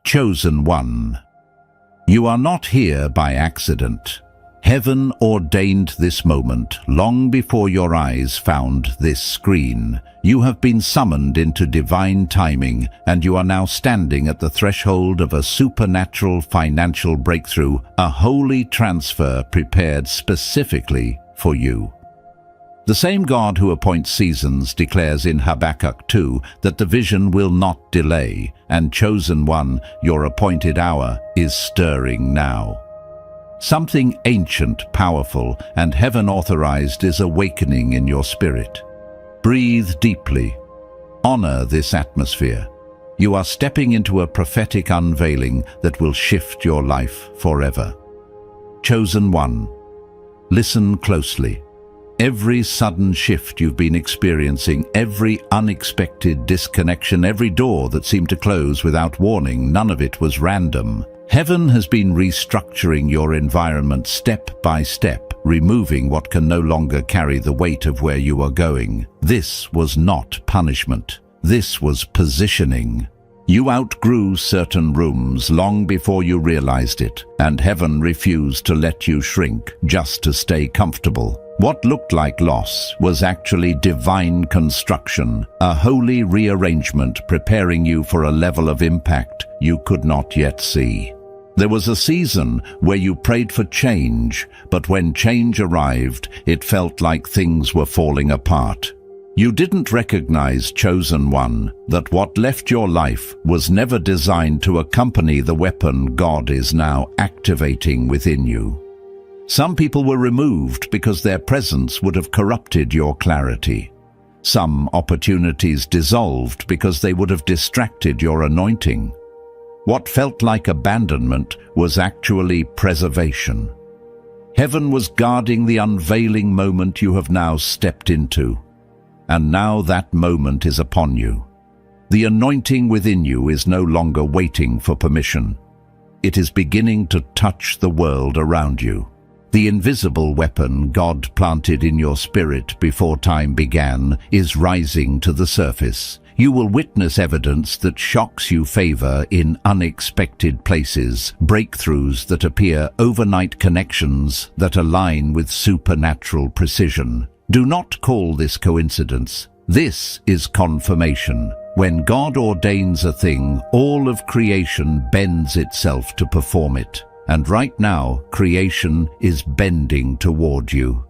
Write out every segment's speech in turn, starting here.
Chosen one. You are not here by accident. Heaven ordained this moment long before your eyes found this screen. You have been summoned into divine timing, and you are now standing at the threshold of a supernatural financial breakthrough, a holy transfer prepared specifically for you. The same God who appoints seasons declares in Habakkuk 2 that the vision will not delay, and chosen one, your appointed hour, is stirring now. Something ancient, powerful, and heaven-authorized is awakening in your spirit. Breathe deeply. Honor this atmosphere. You are stepping into a prophetic unveiling that will shift your life forever. Chosen one. Listen closely. Every sudden shift you've been experiencing, every unexpected disconnection, every door that seemed to close without warning, none of it was random. Heaven has been restructuring your environment step by step, removing what can no longer carry the weight of where you are going. This was not punishment. This was positioning. You outgrew certain rooms long before you realized it, and heaven refused to let you shrink just to stay comfortable. What looked like loss was actually divine construction, a holy rearrangement preparing you for a level of impact you could not yet see. There was a season where you prayed for change, but when change arrived, it felt like things were falling apart. You didn't recognize, chosen one, that what left your life was never designed to accompany the weapon God is now activating within you. Some people were removed because their presence would have corrupted your clarity. Some opportunities dissolved because they would have distracted your anointing. What felt like abandonment was actually preservation. Heaven was guarding the unveiling moment you have now stepped into. And now that moment is upon you. The anointing within you is no longer waiting for permission. It is beginning to touch the world around you. The invisible weapon God planted in your spirit before time began is rising to the surface. You will witness evidence that shocks you, favor in unexpected places, breakthroughs that appear overnight, connections that align with supernatural precision. Do not call this coincidence. This is confirmation. When God ordains a thing, all of creation bends itself to perform it. And right now, creation is bending toward you.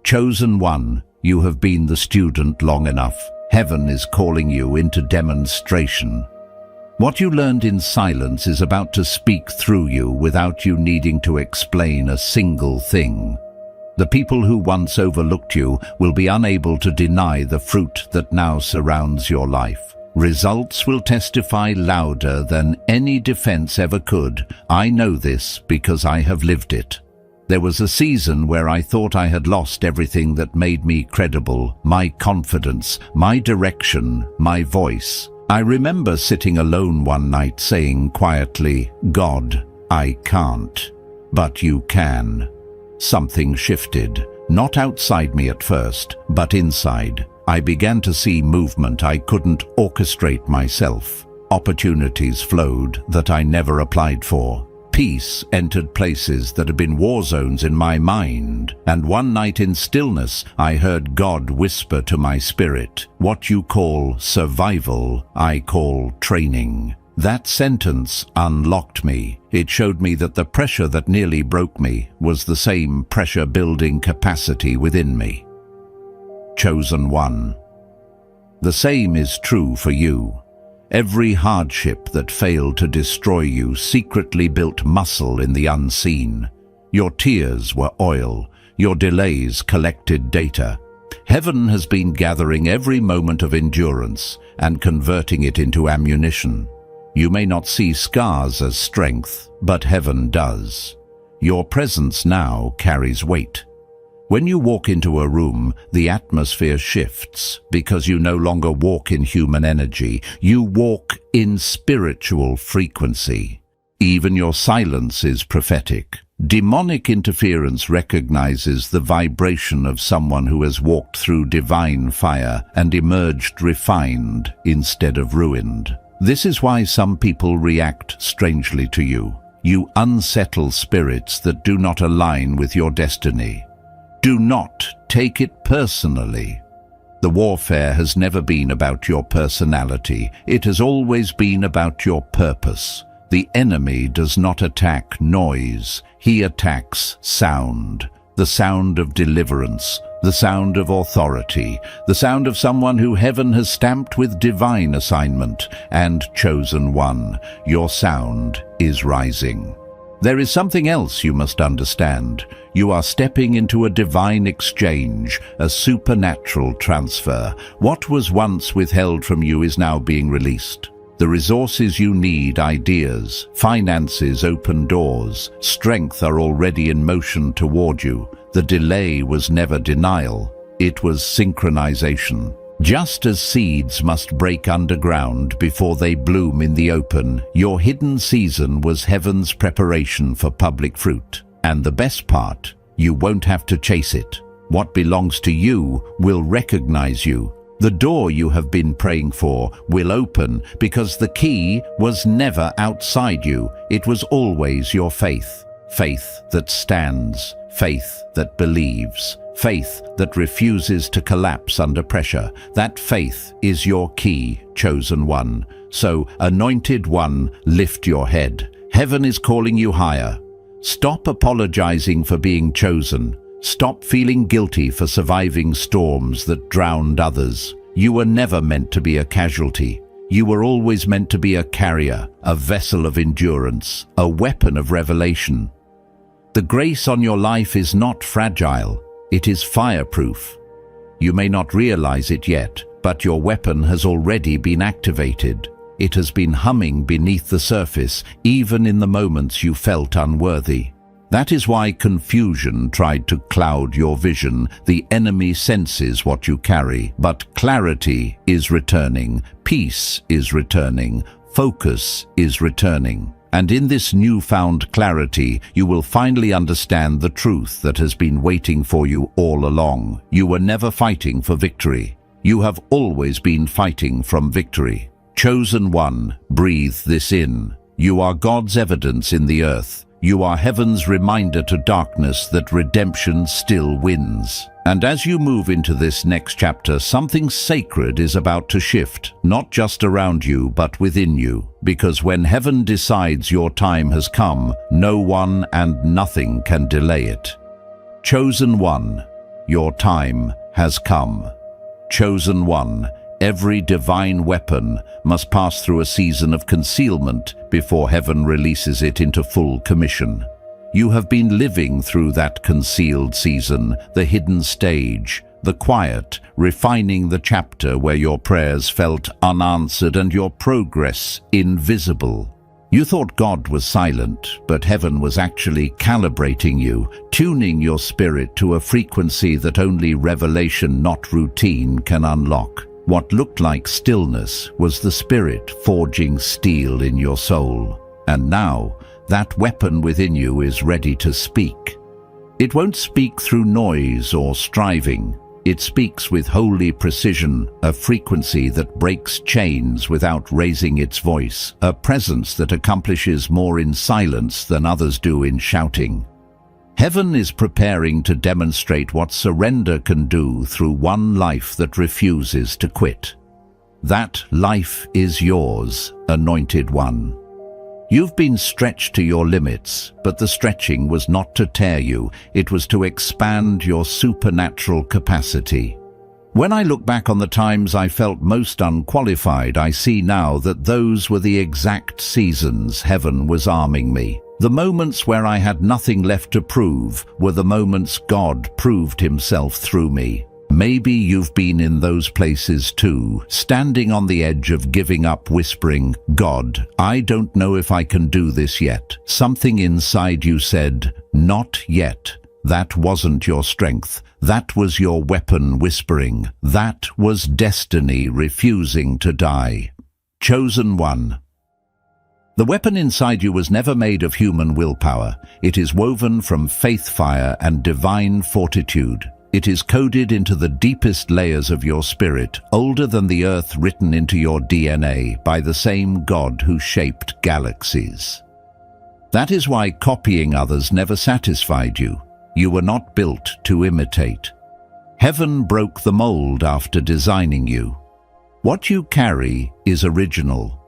Chosen one, you have been the student long enough. Heaven is calling you into demonstration. What you learned in silence is about to speak through you without you needing to explain a single thing. The people who once overlooked you will be unable to deny the fruit that now surrounds your life. Results will testify louder than any defense ever could. I know this because I have lived it. There was a season where I thought I had lost everything that made me credible, my confidence, my direction, my voice. I remember sitting alone one night saying quietly, "God, I can't, but you can." Something shifted, not outside me at first, but inside. I began to see movement I couldn't orchestrate myself. Opportunities flowed that I never applied for. Peace entered places that had been war zones in my mind, and one night in stillness I heard God whisper to my spirit, "What you call survival, I call training." That sentence unlocked me. It showed me that the pressure that nearly broke me was the same pressure-building capacity within me. Chosen one. The same is true for you. Every hardship that failed to destroy you secretly built muscle in the unseen. Your tears were oil. Your delays collected data. Heaven has been gathering every moment of endurance and converting it into ammunition. You may not see scars as strength, but heaven does. Your presence now carries weight. When you walk into a room, the atmosphere shifts because you no longer walk in human energy. You walk in spiritual frequency. Even your silence is prophetic. Demonic interference recognizes the vibration of someone who has walked through divine fire and emerged refined instead of ruined. This is why some people react strangely to you. You unsettle spirits that do not align with your destiny. Do not take it personally. The warfare has never been about your personality. It has always been about your purpose. The enemy does not attack noise. He attacks sound. The sound of deliverance, the sound of authority, the sound of someone who heaven has stamped with divine assignment and chosen one. Your sound is rising. There is something else you must understand. You are stepping into a divine exchange, a supernatural transfer. What was once withheld from you is now being released. The resources you need, ideas, finances, open doors, strength are already in motion toward you. The delay was never denial, it was synchronization. Just as seeds must break underground before they bloom in the open, your hidden season was heaven's preparation for public fruit. And the best part, you won't have to chase it. What belongs to you will recognize you. The door you have been praying for will open because the key was never outside you. It was always your faith. Faith that stands, faith that believes, faith that refuses to collapse under pressure. That faith is your key, chosen one. So, anointed one, lift your head. Heaven is calling you higher. Stop apologizing for being chosen. Stop feeling guilty for surviving storms that drowned others. You were never meant to be a casualty. You were always meant to be a carrier, a vessel of endurance, a weapon of revelation. The grace on your life is not fragile, it is fireproof. You may not realize it yet, but your weapon has already been activated. It has been humming beneath the surface, even in the moments you felt unworthy. That is why confusion tried to cloud your vision. The enemy senses what you carry, but clarity is returning, peace is returning, focus is returning. And in this newfound clarity, you will finally understand the truth that has been waiting for you all along. You were never fighting for victory. You have always been fighting from victory. Chosen one, breathe this in. You are God's evidence in the earth. You are heaven's reminder to darkness that redemption still wins. And as you move into this next chapter, something sacred is about to shift, not just around you, but within you. Because when heaven decides your time has come, no one and nothing can delay it. Chosen one, your time has come. Chosen one, every divine weapon must pass through a season of concealment before heaven releases it into full commission. You have been living through that concealed season, the hidden stage, the quiet, refining the chapter where your prayers felt unanswered and your progress invisible. You thought God was silent, but heaven was actually calibrating you, tuning your spirit to a frequency that only revelation, not routine, can unlock. What looked like stillness was the Spirit forging steel in your soul. And now, that weapon within you is ready to speak. It won't speak through noise or striving. It speaks with holy precision, a frequency that breaks chains without raising its voice, a presence that accomplishes more in silence than others do in shouting. Heaven is preparing to demonstrate what surrender can do through one life that refuses to quit. That life is yours, anointed one. You've been stretched to your limits, but the stretching was not to tear you, it was to expand your supernatural capacity. When I look back on the times I felt most unqualified, I see now that those were the exact seasons heaven was arming me. The moments where I had nothing left to prove were the moments God proved himself through me. Maybe you've been in those places too, standing on the edge of giving up, whispering, "God, I don't know if I can do this yet." Something inside you said, "Not yet." That wasn't your strength. That was your weapon whispering. That was destiny refusing to die. Chosen one. The weapon inside you was never made of human willpower. It is woven from faith fire and divine fortitude. It is coded into the deepest layers of your spirit, older than the earth, written into your DNA by the same God who shaped galaxies. That is why copying others never satisfied you. You were not built to imitate. Heaven broke the mold after designing you. What you carry is original.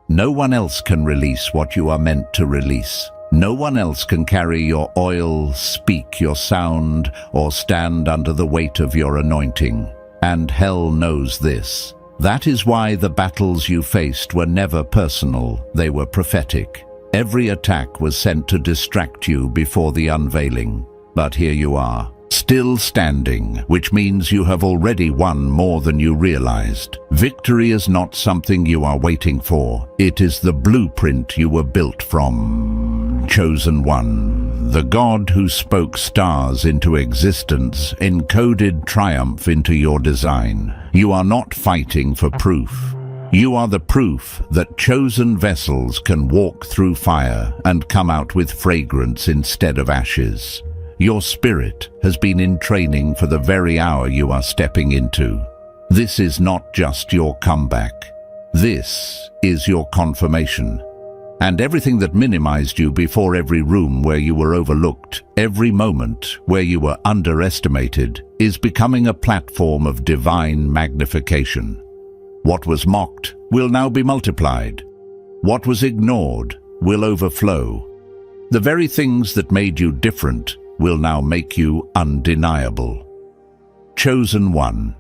No one else can release what you are meant to release. No one else can carry your oil, speak your sound, or stand under the weight of your anointing. And hell knows this. That is why the battles you faced were never personal, they were prophetic. Every attack was sent to distract you before the unveiling. But here you are, still standing, which means you have already won more than you realized. Victory is not something you are waiting for. It is the blueprint you were built from. Chosen One, the God who spoke stars into existence, encoded triumph into your design. You are not fighting for proof. You are the proof that chosen vessels can walk through fire and come out with fragrance instead of ashes. Your spirit has been in training for the very hour you are stepping into. This is not just your comeback. This is your confirmation. And everything that minimized you before, every room where you were overlooked, every moment where you were underestimated, is becoming a platform of divine magnification. What was mocked will now be multiplied. What was ignored will overflow. The very things that made you different will now make you undeniable. Chosen One.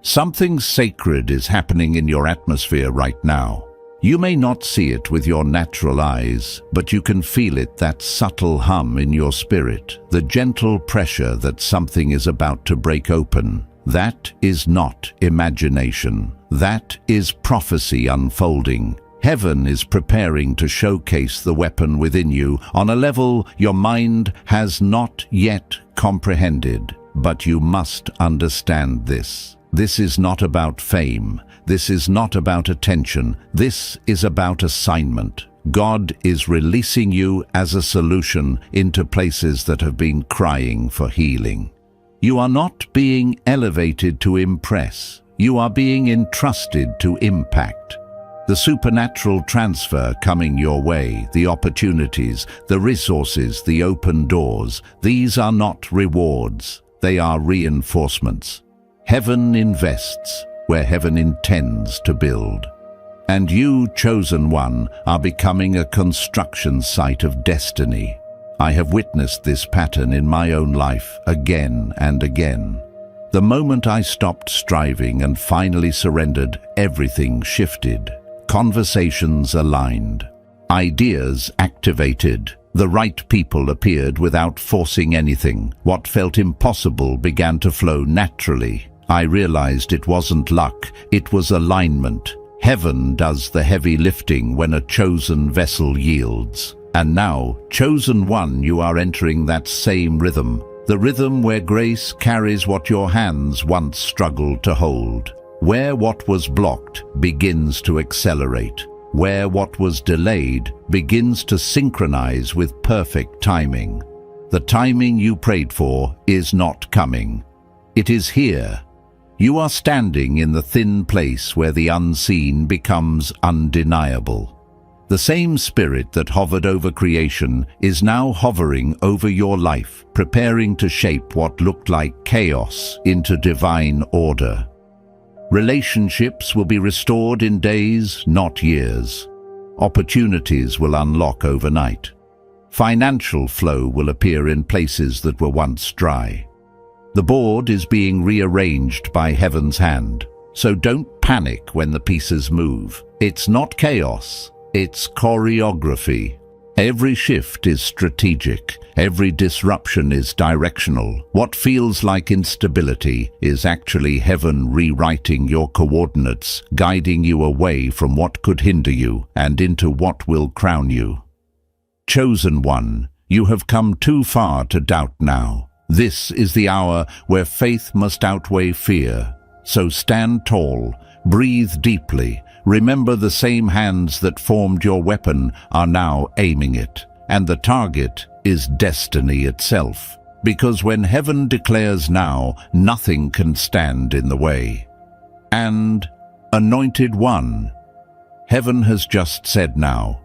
Something sacred is happening in your atmosphere right now. You may not see it with your natural eyes, but you can feel it, that subtle hum in your spirit, the gentle pressure that something is about to break open. That is not imagination. That is prophecy unfolding. Heaven is preparing to showcase the weapon within you on a level your mind has not yet comprehended. But you must understand this. This is not about fame. This is not about attention. This is about assignment. God is releasing you as a solution into places that have been crying for healing. You are not being elevated to impress. You are being entrusted to impact. The supernatural transfer coming your way, the opportunities, the resources, the open doors, these are not rewards. They are reinforcements. Heaven invests where heaven intends to build. And you, Chosen One, are becoming a construction site of destiny. I have witnessed this pattern in my own life again and again. The moment I stopped striving and finally surrendered, everything shifted. Conversations aligned. Ideas activated. The right people appeared without forcing anything. What felt impossible began to flow naturally. I realized it wasn't luck, it was alignment. Heaven does the heavy lifting when a chosen vessel yields. And now, Chosen One, you are entering that same rhythm. The rhythm where grace carries what your hands once struggled to hold. Where what was blocked begins to accelerate. Where what was delayed begins to synchronize with perfect timing. The timing you prayed for is not coming. It is here. You are standing in the thin place where the unseen becomes undeniable. The same spirit that hovered over creation is now hovering over your life, preparing to shape what looked like chaos into divine order. Relationships will be restored in days, not years. Opportunities will unlock overnight. Financial flow will appear in places that were once dry. The board is being rearranged by Heaven's hand, so don't panic when the pieces move. It's not chaos, it's choreography. Every shift is strategic, every disruption is directional. What feels like instability is actually Heaven rewriting your coordinates, guiding you away from what could hinder you and into what will crown you. Chosen One, you have come too far to doubt now. This is the hour where faith must outweigh fear. So stand tall, breathe deeply. Remember, the same hands that formed your weapon are now aiming it, and the target is destiny itself. Because when heaven declares now, nothing can stand in the way. And anointed one, heaven has just said now.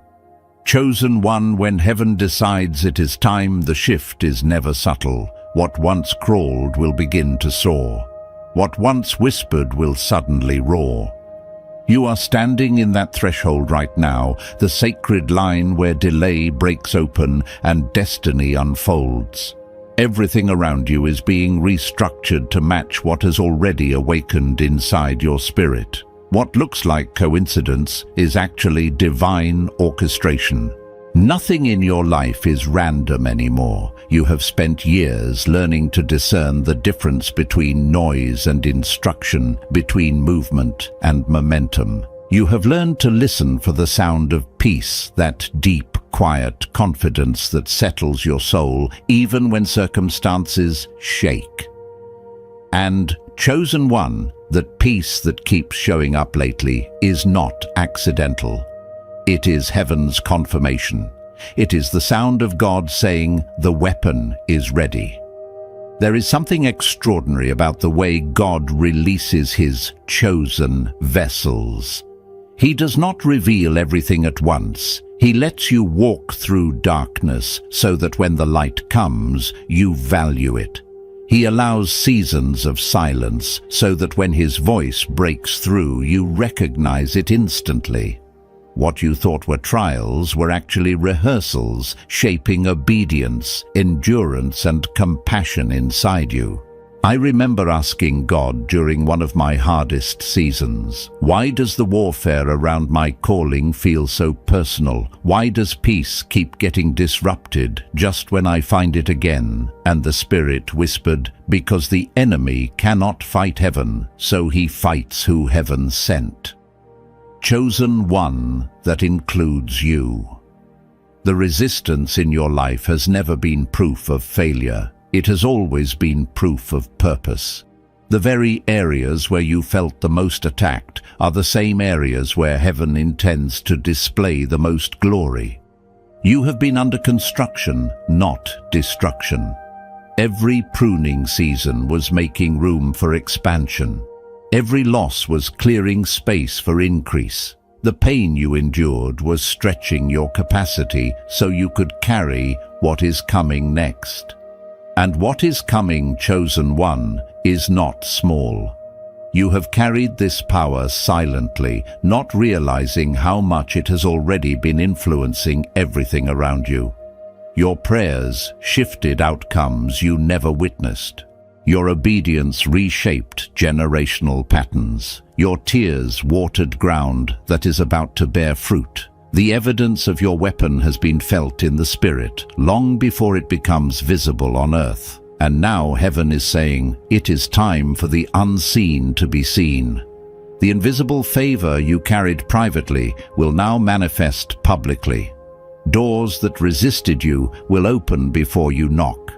Chosen one, when heaven decides it is time, the shift is never subtle. What once crawled will begin to soar. What once whispered will suddenly roar. You are standing in that threshold right now, the sacred line where delay breaks open and destiny unfolds. Everything around you is being restructured to match what has already awakened inside your spirit. What looks like coincidence is actually divine orchestration. Nothing in your life is random anymore. You have spent years learning to discern the difference between noise and instruction, between movement and momentum. You have learned to listen for the sound of peace, that deep, quiet confidence that settles your soul even when circumstances shake. And chosen one, that peace that keeps showing up lately is not accidental. It is heaven's confirmation. It is the sound of God saying, the weapon is ready. There is something extraordinary about the way God releases his chosen vessels. He does not reveal everything at once. He lets you walk through darkness so that when the light comes, you value it. He allows seasons of silence so that when his voice breaks through, you recognize it instantly. What you thought were trials were actually rehearsals, shaping obedience, endurance, and compassion inside you. I remember asking God during one of my hardest seasons, why does the warfare around my calling feel so personal? Why does peace keep getting disrupted just when I find it again? And the Spirit whispered, because the enemy cannot fight heaven, so he fights who heaven sent. Chosen one, that includes you. The resistance in your life has never been proof of failure. It has always been proof of purpose. The very areas where you felt the most attacked are the same areas where heaven intends to display the most glory. You have been under construction, not destruction. Every pruning season was making room for expansion. Every loss was clearing space for increase. The pain you endured was stretching your capacity so you could carry what is coming next. And what is coming, chosen one, is not small. You have carried this power silently, not realizing how much it has already been influencing everything around you. Your prayers shifted outcomes you never witnessed. Your obedience reshaped generational patterns. Your tears watered ground that is about to bear fruit. The evidence of your weapon has been felt in the spirit long before it becomes visible on earth. And now heaven is saying, it is time for the unseen to be seen. The invisible favor you carried privately will now manifest publicly. Doors that resisted you will open before you knock.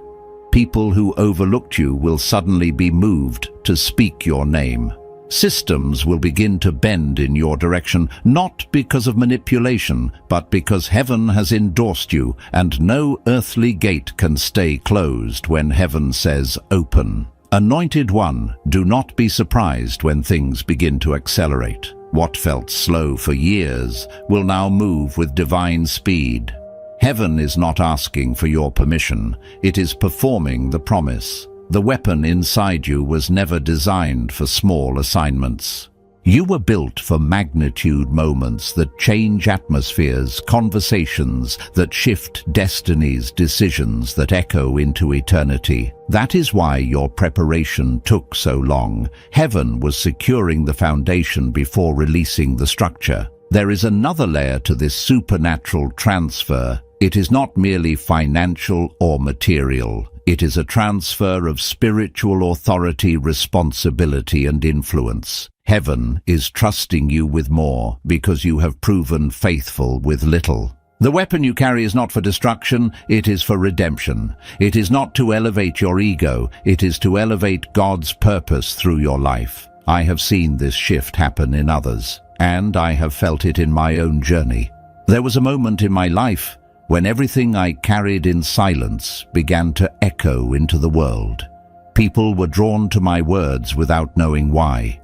People who overlooked you will suddenly be moved to speak your name. Systems will begin to bend in your direction, not because of manipulation, but because heaven has endorsed you, and no earthly gate can stay closed when heaven says open. Anointed one, do not be surprised when things begin to accelerate. What felt slow for years will now move with divine speed. Heaven is not asking for your permission, it is performing the promise. The weapon inside you was never designed for small assignments. You were built for magnitude moments that change atmospheres, conversations that shift destinies, decisions that echo into eternity. That is why your preparation took so long. Heaven was securing the foundation before releasing the structure. There is another layer to this supernatural transfer. It is not merely financial or material. It is a transfer of spiritual authority, responsibility, and influence. Heaven is trusting you with more because you have proven faithful with little. The weapon you carry is not for destruction, it is for redemption. It is not to elevate your ego, it is to elevate God's purpose through your life. I have seen this shift happen in others, and I have felt it in my own journey. There was a moment in my life when everything I carried in silence began to echo into the world. People were drawn to my words without knowing why.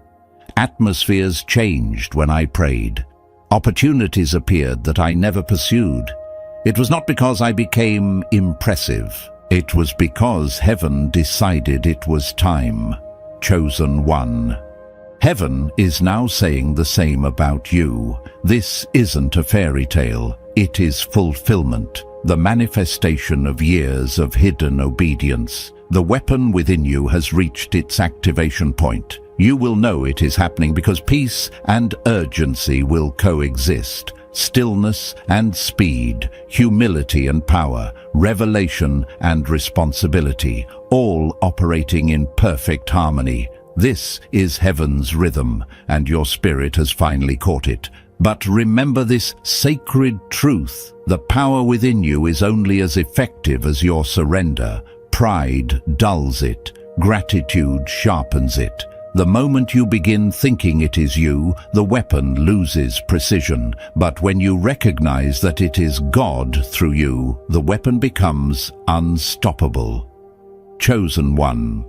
Atmospheres changed when I prayed. Opportunities appeared that I never pursued. It was not because I became impressive. It was because heaven decided it was time. Chosen one. Heaven is now saying the same about you. This isn't a fairy tale. It is fulfillment, the manifestation of years of hidden obedience. The weapon within you has reached its activation point. You will know it is happening because peace and urgency will coexist. Stillness and speed, humility and power, revelation and responsibility, all operating in perfect harmony. This is heaven's rhythm, and your spirit has finally caught it. But remember this sacred truth: the power within you is only as effective as your surrender. Pride dulls it, gratitude sharpens it. The moment you begin thinking it is you, the weapon loses precision. But when you recognize that it is God through you, the weapon becomes unstoppable. Chosen one.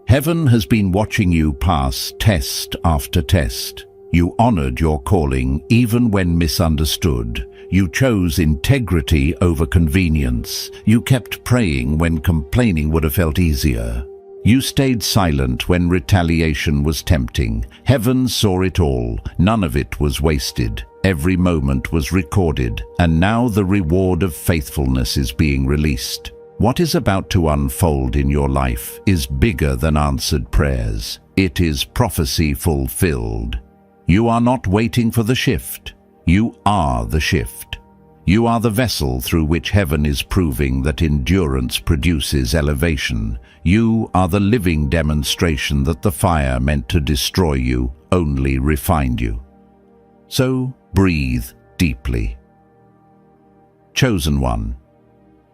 Heaven has been watching you pass test after test. You honored your calling even when misunderstood. You chose integrity over convenience. You kept praying when complaining would have felt easier. You stayed silent when retaliation was tempting. Heaven saw it all. None of it was wasted. Every moment was recorded, and now the reward of faithfulness is being released. What is about to unfold in your life is bigger than answered prayers. It is prophecy fulfilled. You are not waiting for the shift. You are the shift. You are the vessel through which heaven is proving that endurance produces elevation. You are the living demonstration that the fire meant to destroy you only refined you. So breathe deeply. Chosen one.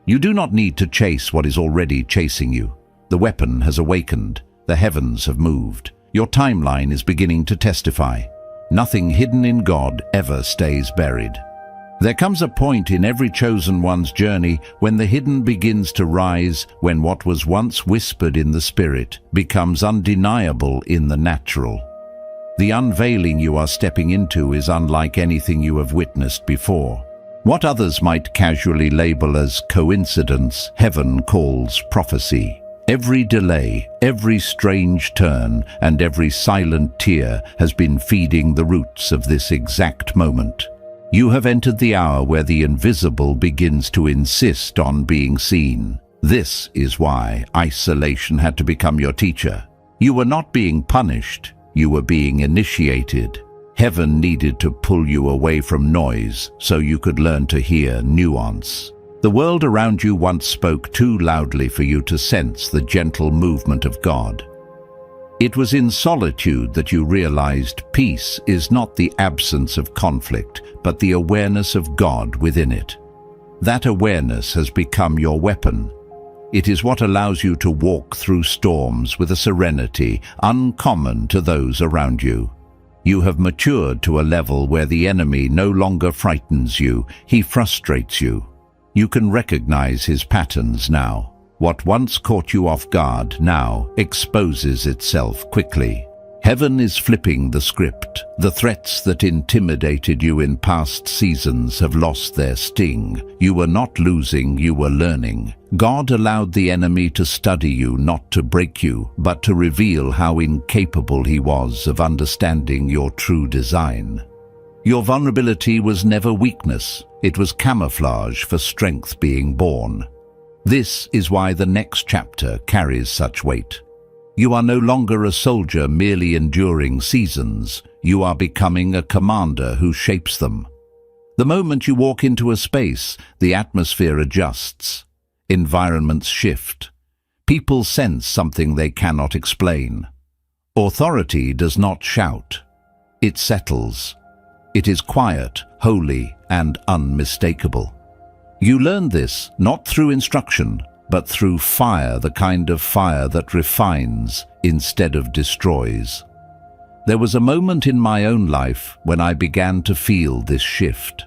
You do not need to chase what is already chasing you. The weapon has awakened. The heavens have moved. Your timeline is beginning to testify. Nothing hidden in God ever stays buried. There comes a point in every chosen one's journey when the hidden begins to rise, when what was once whispered in the spirit becomes undeniable in the natural. The unveiling you are stepping into is unlike anything you have witnessed before. What others might casually label as coincidence, heaven calls prophecy. Every delay, every strange turn, and every silent tear has been feeding the roots of this exact moment. You have entered the hour where the invisible begins to insist on being seen. This is why isolation had to become your teacher. You were not being punished, you were being initiated. Heaven needed to pull you away from noise so you could learn to hear nuance. The world around you once spoke too loudly for you to sense the gentle movement of God. It was in solitude that you realized peace is not the absence of conflict, but the awareness of God within it. That awareness has become your weapon. It is what allows you to walk through storms with a serenity uncommon to those around you. You have matured to a level where the enemy no longer frightens you, he frustrates you. You can recognize his patterns now. What once caught you off guard now exposes itself quickly. Heaven is flipping the script. The threats that intimidated you in past seasons have lost their sting. You were not losing, you were learning. God allowed the enemy to study you, not to break you, but to reveal how incapable he was of understanding your true design. Your vulnerability was never weakness. It was camouflage for strength being born. This is why the next chapter carries such weight. You are no longer a soldier merely enduring seasons. You are becoming a commander who shapes them. The moment you walk into a space, the atmosphere adjusts. Environments shift. People sense something they cannot explain. Authority does not shout. It settles. It is quiet, holy, and unmistakable. You learn this not through instruction, but through fire, the kind of fire that refines instead of destroys. There was a moment in my own life when I began to feel this shift.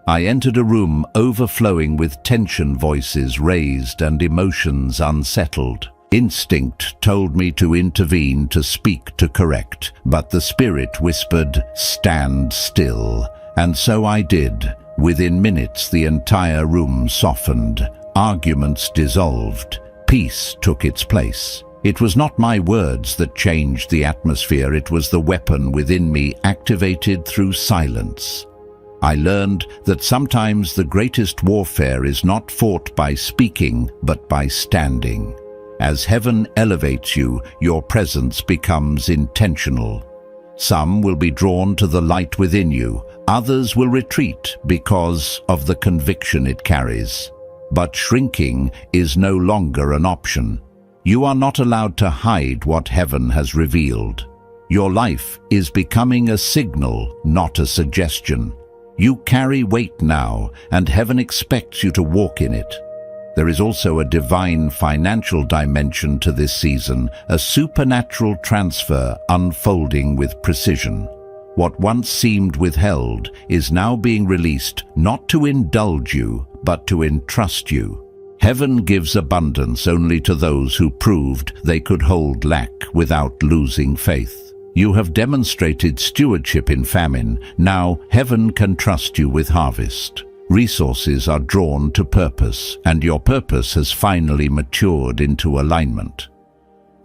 I entered a room overflowing with tension, voices raised and emotions unsettled. Instinct told me to intervene, to speak, to correct, but the spirit whispered, "Stand still." And so I did. Within minutes, the entire room softened. Arguments dissolved. Peace took its place. It was not my words that changed the atmosphere, it was the weapon within me activated through silence. I learned that sometimes the greatest warfare is not fought by speaking, but by standing. As heaven elevates you, your presence becomes intentional. Some will be drawn to the light within you, others will retreat because of the conviction it carries. But shrinking is no longer an option. You are not allowed to hide what heaven has revealed. Your life is becoming a signal, not a suggestion. You carry weight now, and heaven expects you to walk in it. There is also a divine financial dimension to this season, a supernatural transfer unfolding with precision. What once seemed withheld is now being released, not to indulge you, but to entrust you. Heaven gives abundance only to those who proved they could hold lack without losing faith. You have demonstrated stewardship in famine. Now heaven can trust you with harvest. Resources are drawn to purpose, and your purpose has finally matured into alignment.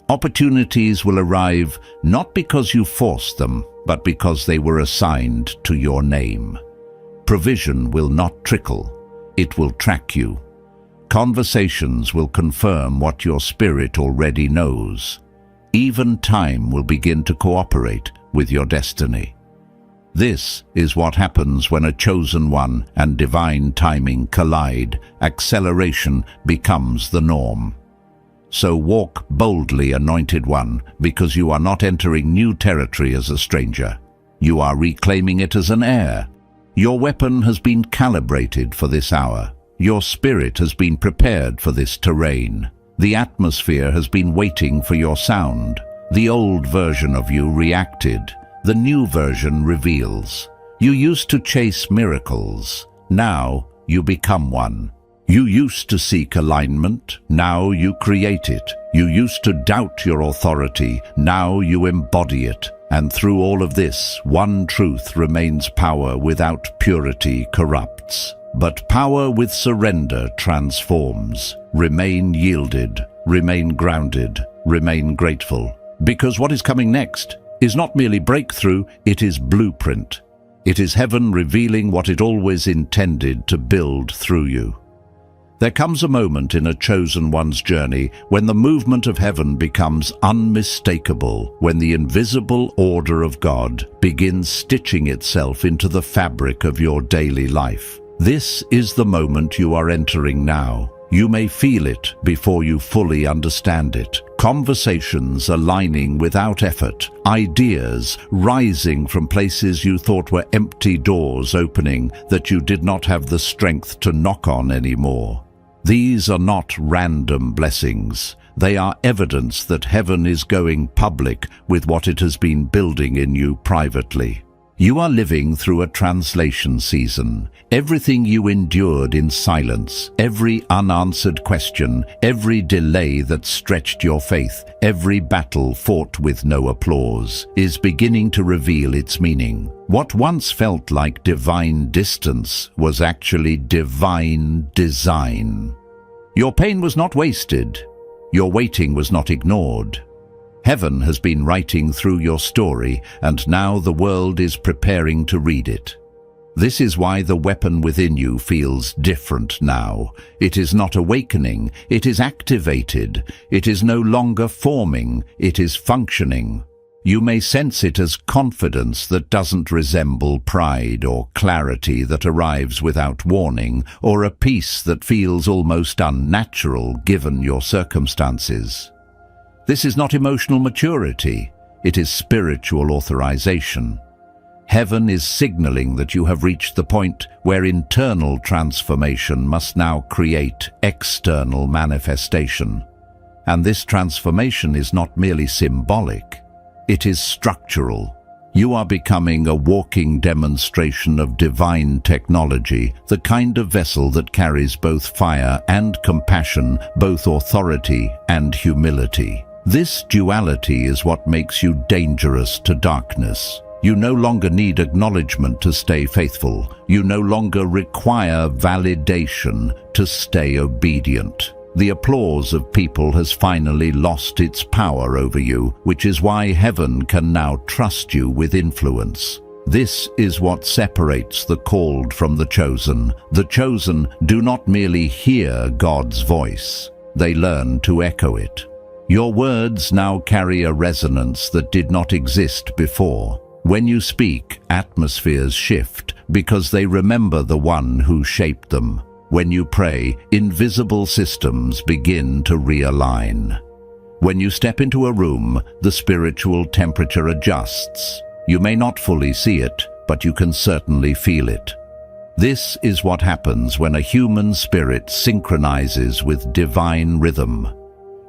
Opportunities will arrive not because you forced them, but because they were assigned to your name. Provision will not trickle, it will track you. Conversations will confirm what your spirit already knows. Even time will begin to cooperate with your destiny. This is what happens when a chosen one and divine timing collide. Acceleration becomes the norm. So walk boldly, anointed one, because you are not entering new territory as a stranger. You are reclaiming it as an heir. Your weapon has been calibrated for this hour. Your spirit has been prepared for this terrain. The atmosphere has been waiting for your sound. The old version of you reacted. The new version reveals. You used to chase miracles. Now you become one. You used to seek alignment. Now you create it. You used to doubt your authority. Now you embody it. And through all of this, one truth remains: power without purity corrupts. But power with surrender transforms. Remain yielded, remain grounded, remain grateful. Because what is coming next is not merely breakthrough, it is blueprint. It is heaven revealing what it always intended to build through you. There comes a moment in a chosen one's journey when the movement of heaven becomes unmistakable, when the invisible order of God begins stitching itself into the fabric of your daily life. This is the moment you are entering now. You may feel it before you fully understand it. Conversations aligning without effort, ideas rising from places you thought were empty, doors opening that you did not have the strength to knock on anymore. These are not random blessings. They are evidence that heaven is going public with what it has been building in you privately. You are living through a translation season. Everything you endured in silence, every unanswered question, every delay that stretched your faith, every battle fought with no applause, is beginning to reveal its meaning. What once felt like divine distance was actually divine design. Your pain was not wasted. Your waiting was not ignored. Heaven has been writing through your story, and now the world is preparing to read it. This is why the weapon within you feels different now. It is not awakening, it is activated. It is no longer forming, it is functioning. You may sense it as confidence that doesn't resemble pride, or clarity that arrives without warning, or a peace that feels almost unnatural given your circumstances. This is not emotional maturity, it is spiritual authorization. Heaven is signaling that you have reached the point where internal transformation must now create external manifestation. And this transformation is not merely symbolic, it is structural. You are becoming a walking demonstration of divine technology, the kind of vessel that carries both fire and compassion, both authority and humility. This duality is what makes you dangerous to darkness. You no longer need acknowledgement to stay faithful. You no longer require validation to stay obedient. The applause of people has finally lost its power over you, which is why heaven can now trust you with influence. This is what separates the called from the chosen. The chosen do not merely hear God's voice, they learn to echo it. Your words now carry a resonance that did not exist before. When you speak, atmospheres shift because they remember the one who shaped them. When you pray, invisible systems begin to realign. When you step into a room, the spiritual temperature adjusts. You may not fully see it, but you can certainly feel it. This is what happens when a human spirit synchronizes with divine rhythm.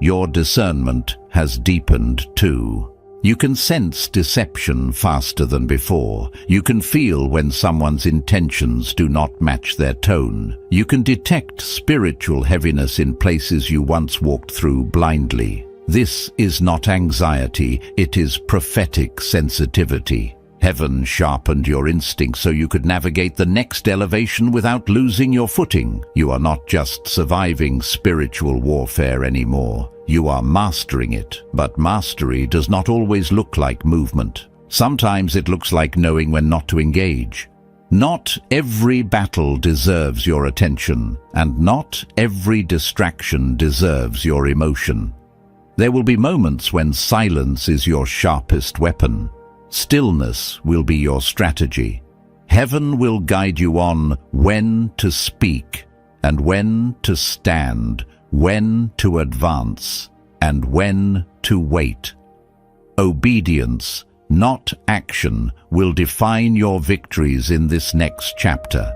Your discernment has deepened too. You can sense deception faster than before. You can feel when someone's intentions do not match their tone. You can detect spiritual heaviness in places you once walked through blindly. This is not anxiety, it is prophetic sensitivity. Heaven sharpened your instincts so you could navigate the next elevation without losing your footing. You are not just surviving spiritual warfare anymore. You are mastering it, but mastery does not always look like movement. Sometimes it looks like knowing when not to engage. Not every battle deserves your attention, and not every distraction deserves your emotion. There will be moments when silence is your sharpest weapon. Stillness will be your strategy. Heaven will guide you on when to speak, and when to stand, when to advance, and when to wait. Obedience, not action, will define your victories in this next chapter.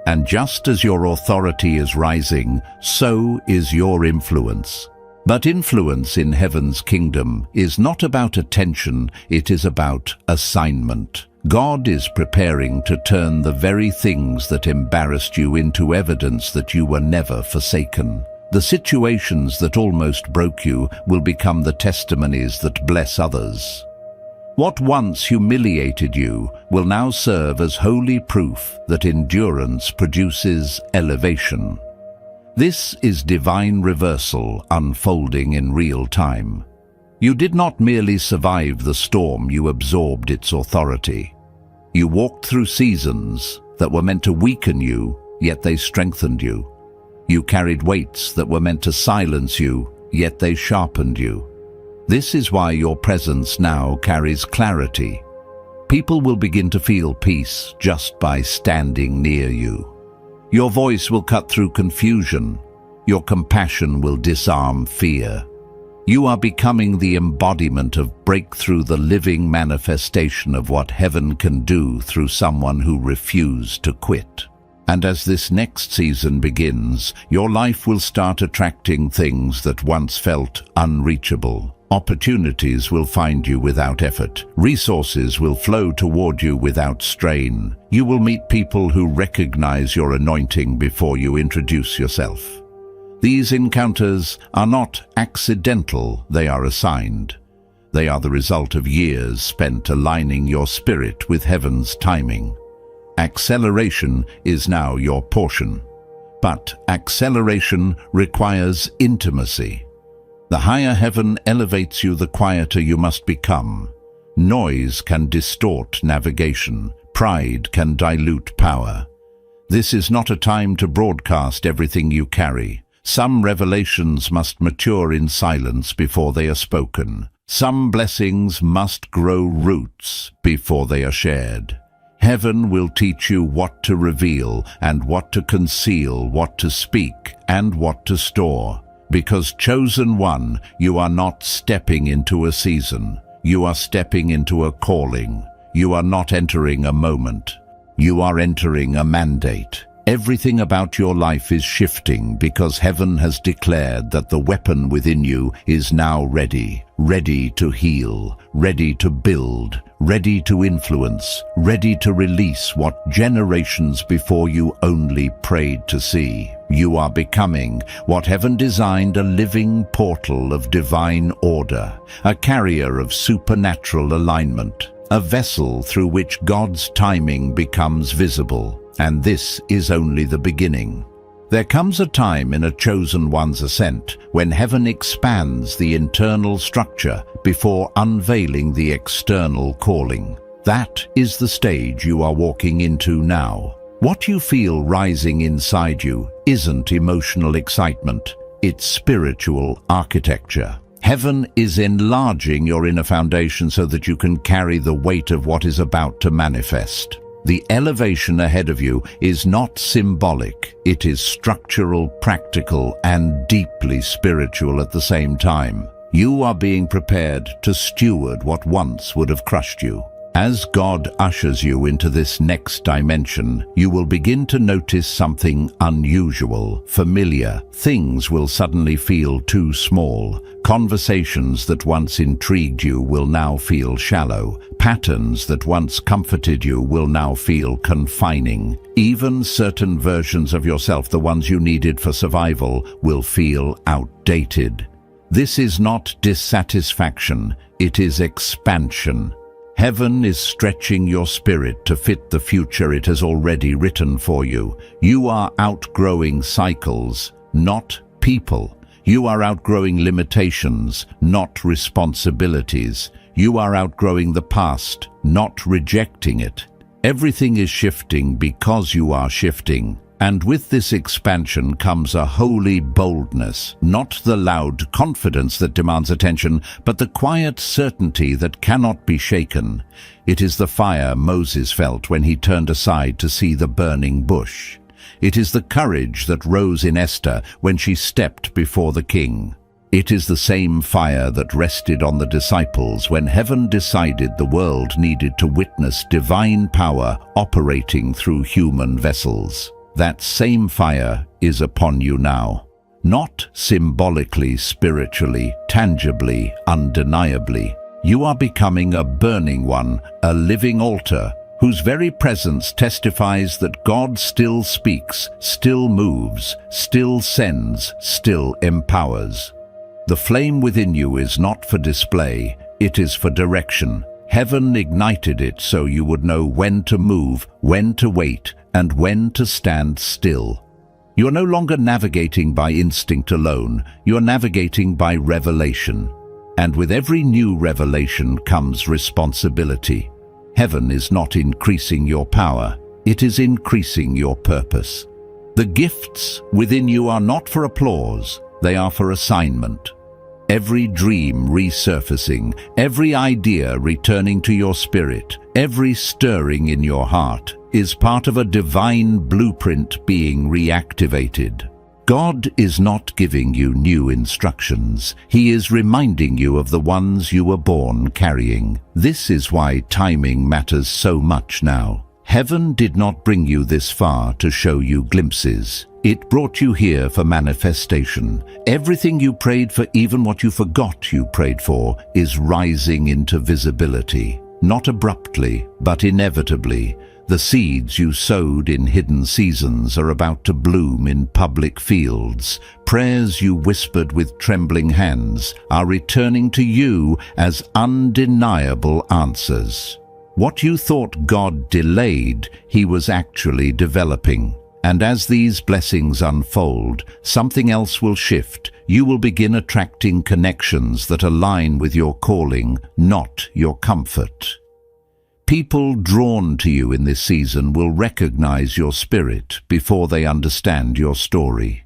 And just as your authority is rising, so is your influence. But influence in heaven's kingdom is not about attention, it is about assignment. God is preparing to turn the very things that embarrassed you into evidence that you were never forsaken. The situations that almost broke you will become the testimonies that bless others. What once humiliated you will now serve as holy proof that endurance produces elevation. This is divine reversal unfolding in real time. You did not merely survive the storm, you absorbed its authority. You walked through seasons that were meant to weaken you, yet they strengthened you. You carried weights that were meant to silence you, yet they sharpened you. This is why your presence now carries clarity. People will begin to feel peace just by standing near you. Your voice will cut through confusion. Your compassion will disarm fear. You are becoming the embodiment of breakthrough, the living manifestation of what heaven can do through someone who refused to quit. And as this next season begins, your life will start attracting things that once felt unreachable. Opportunities will find you without effort. Resources will flow toward you without strain. You will meet people who recognize your anointing before you introduce yourself. These encounters are not accidental, they are assigned. They are the result of years spent aligning your spirit with heaven's timing. Acceleration is now your portion. But acceleration requires intimacy. The higher heaven elevates you, the quieter you must become. Noise can distort navigation. Pride can dilute power. This is not a time to broadcast everything you carry. Some revelations must mature in silence before they are spoken. Some blessings must grow roots before they are shared. Heaven will teach you what to reveal and what to conceal, what to speak and what to store. Because chosen one, you are not stepping into a season. You are stepping into a calling. You are not entering a moment. You are entering a mandate. Everything about your life is shifting because heaven has declared that the weapon within you is now ready, ready to heal, ready to build, ready to influence, ready to release what generations before you only prayed to see. You are becoming what heaven designed, a living portal of divine order, a carrier of supernatural alignment, a vessel through which God's timing becomes visible. And this is only the beginning. There comes a time in a chosen one's ascent when heaven expands the internal structure before unveiling the external calling. That is the stage you are walking into now. What you feel rising inside you isn't emotional excitement, it's spiritual architecture. Heaven is enlarging your inner foundation so that you can carry the weight of what is about to manifest. The elevation ahead of you is not symbolic, it is structural, practical, and deeply spiritual at the same time. You are being prepared to steward what once would have crushed you. As God ushers you into this next dimension, you will begin to notice something unusual, familiar. Things will suddenly feel too small. Conversations that once intrigued you will now feel shallow. Patterns that once comforted you will now feel confining. Even certain versions of yourself, the ones you needed for survival, will feel outdated. This is not dissatisfaction, it is expansion. Heaven is stretching your spirit to fit the future it has already written for you. You are outgrowing cycles, not people. You are outgrowing limitations, not responsibilities. You are outgrowing the past, not rejecting it. Everything is shifting because you are shifting. And with this expansion comes a holy boldness, not the loud confidence that demands attention, but the quiet certainty that cannot be shaken. It is the fire Moses felt when he turned aside to see the burning bush. It is the courage that rose in Esther when she stepped before the king. It is the same fire that rested on the disciples when heaven decided the world needed to witness divine power operating through human vessels. That same fire is upon you now. Not symbolically, spiritually, tangibly, undeniably. You are becoming a burning one, a living altar, whose very presence testifies that God still speaks, still moves, still sends, still empowers. The flame within you is not for display, it is for direction. Heaven ignited it so you would know when to move, when to wait, and when to stand still. You are no longer navigating by instinct alone, you are navigating by revelation. And with every new revelation comes responsibility. Heaven is not increasing your power, it is increasing your purpose. The gifts within you are not for applause, they are for assignment. Every dream resurfacing, every idea returning to your spirit, every stirring in your heart is part of a divine blueprint being reactivated. God is not giving you new instructions. He is reminding you of the ones you were born carrying. This is why timing matters so much now. Heaven did not bring you this far to show you glimpses. It brought you here for manifestation. Everything you prayed for, even what you forgot you prayed for, is rising into visibility. Not abruptly, but inevitably. The seeds you sowed in hidden seasons are about to bloom in public fields. Prayers you whispered with trembling hands are returning to you as undeniable answers. What you thought God delayed, He was actually developing. And as these blessings unfold, something else will shift. You will begin attracting connections that align with your calling, not your comfort. People drawn to you in this season will recognize your spirit before they understand your story.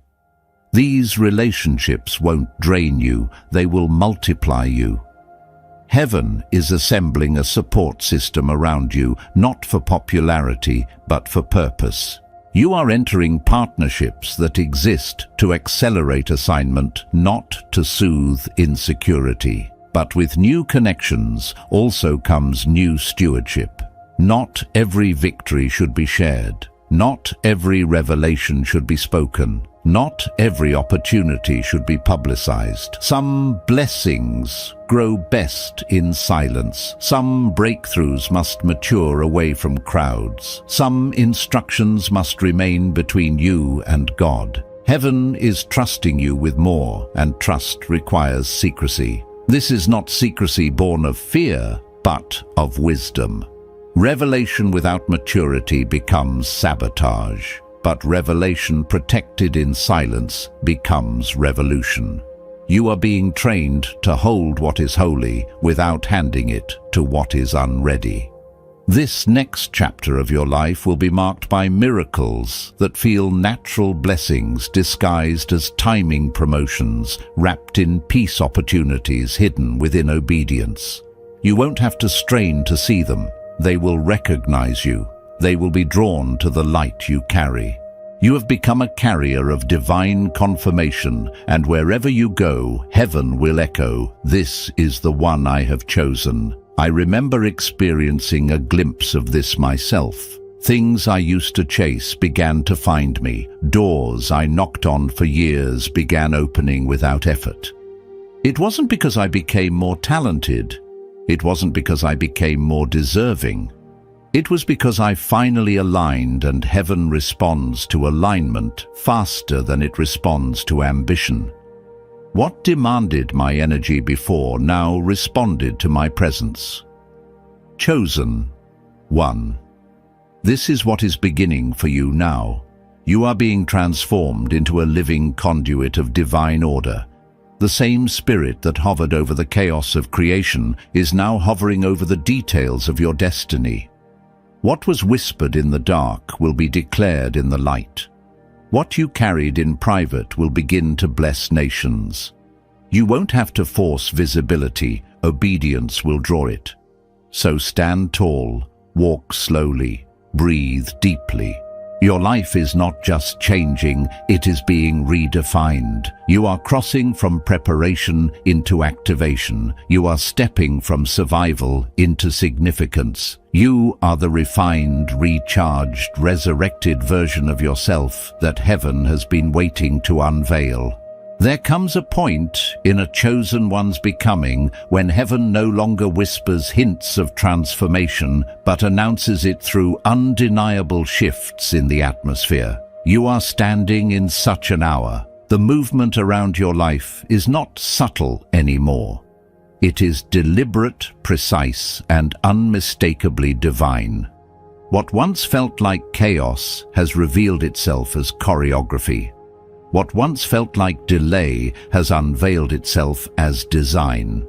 These relationships won't drain you, they will multiply you. Heaven is assembling a support system around you, not for popularity, but for purpose. You are entering partnerships that exist to accelerate assignment, not to soothe insecurity. But with new connections also comes new stewardship. Not every victory should be shared. Not every revelation should be spoken. Not every opportunity should be publicized. Some blessings grow best in silence. Some breakthroughs must mature away from crowds. Some instructions must remain between you and God. Heaven is trusting you with more, and trust requires secrecy. This is not secrecy born of fear, but of wisdom. Revelation without maturity becomes sabotage, but revelation protected in silence becomes revolution. You are being trained to hold what is holy without handing it to what is unready. This next chapter of your life will be marked by miracles that feel natural blessings disguised as timing promotions, wrapped in peace opportunities hidden within obedience. You won't have to strain to see them. They will recognize you. They will be drawn to the light you carry. You have become a carrier of divine confirmation, and wherever you go, heaven will echo, "This is the one I have chosen." I remember experiencing a glimpse of this myself. Things I used to chase began to find me. Doors I knocked on for years began opening without effort. It wasn't because I became more talented. It wasn't because I became more deserving. It was because I finally aligned, and heaven responds to alignment faster than it responds to ambition. What demanded my energy before now responded to my presence. Chosen. 1. This is what is beginning for you now. You are being transformed into a living conduit of divine order. The same spirit that hovered over the chaos of creation is now hovering over the details of your destiny. What was whispered in the dark will be declared in the light. What you carried in private will begin to bless nations. You won't have to force visibility, obedience will draw it. So stand tall, walk slowly, breathe deeply. Your life is not just changing, it is being redefined. You are crossing from preparation into activation. You are stepping from survival into significance. You are the refined, recharged, resurrected version of yourself that heaven has been waiting to unveil. There comes a point in a chosen one's becoming when heaven no longer whispers hints of transformation, but announces it through undeniable shifts in the atmosphere. You are standing in such an hour. The movement around your life is not subtle anymore. It is deliberate, precise, and unmistakably divine. What once felt like chaos has revealed itself as choreography. What once felt like delay has unveiled itself as design.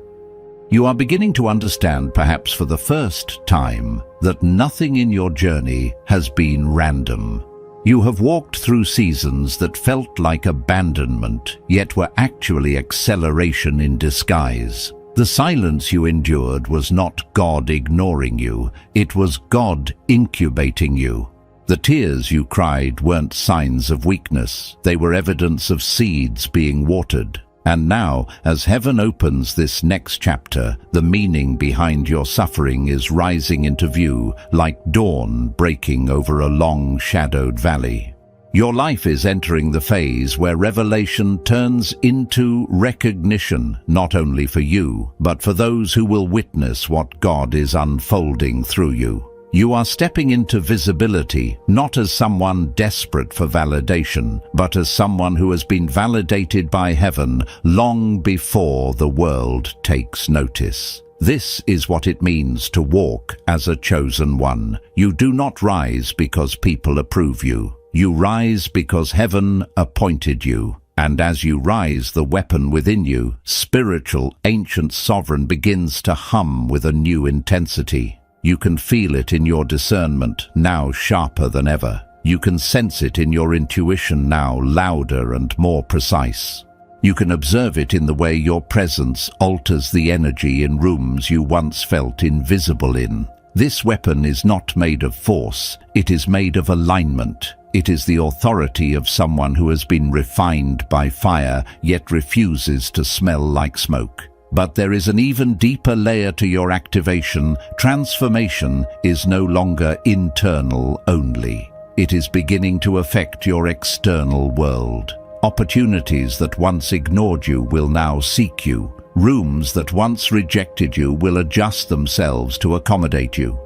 You are beginning to understand, perhaps for the first time, that nothing in your journey has been random. You have walked through seasons that felt like abandonment, yet were actually acceleration in disguise. The silence you endured was not God ignoring you, it was God incubating you. The tears you cried weren't signs of weakness, they were evidence of seeds being watered. And now, as heaven opens this next chapter, the meaning behind your suffering is rising into view, like dawn breaking over a long-shadowed valley. Your life is entering the phase where revelation turns into recognition, not only for you, but for those who will witness what God is unfolding through you. You are stepping into visibility, not as someone desperate for validation, but as someone who has been validated by heaven long before the world takes notice. This is what it means to walk as a chosen one. You do not rise because people approve you. You rise because heaven appointed you. And as you rise, the weapon within you, spiritual, ancient sovereign, begins to hum with a new intensity. You can feel it in your discernment, now sharper than ever. You can sense it in your intuition, now louder and more precise. You can observe it in the way your presence alters the energy in rooms you once felt invisible in. This weapon is not made of force, it is made of alignment. It is the authority of someone who has been refined by fire, yet refuses to smell like smoke. But there is an even deeper layer to your activation. Transformation is no longer internal only. it is beginning to affect your external world. Opportunities that once ignored you will now seek you. Rooms that once rejected you will adjust themselves to accommodate you.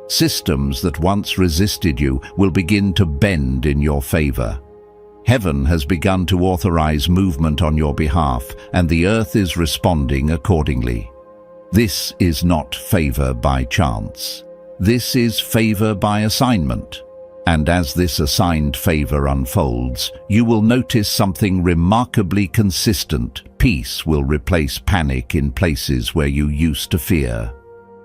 Systems that once resisted you will begin to bend in your favor. Heaven has begun to authorize movement on your behalf, and the earth is responding accordingly. This is not favor by chance. This is favor by assignment. And as this assigned favor unfolds, you will notice something remarkably consistent. Peace will replace panic in places where you used to fear.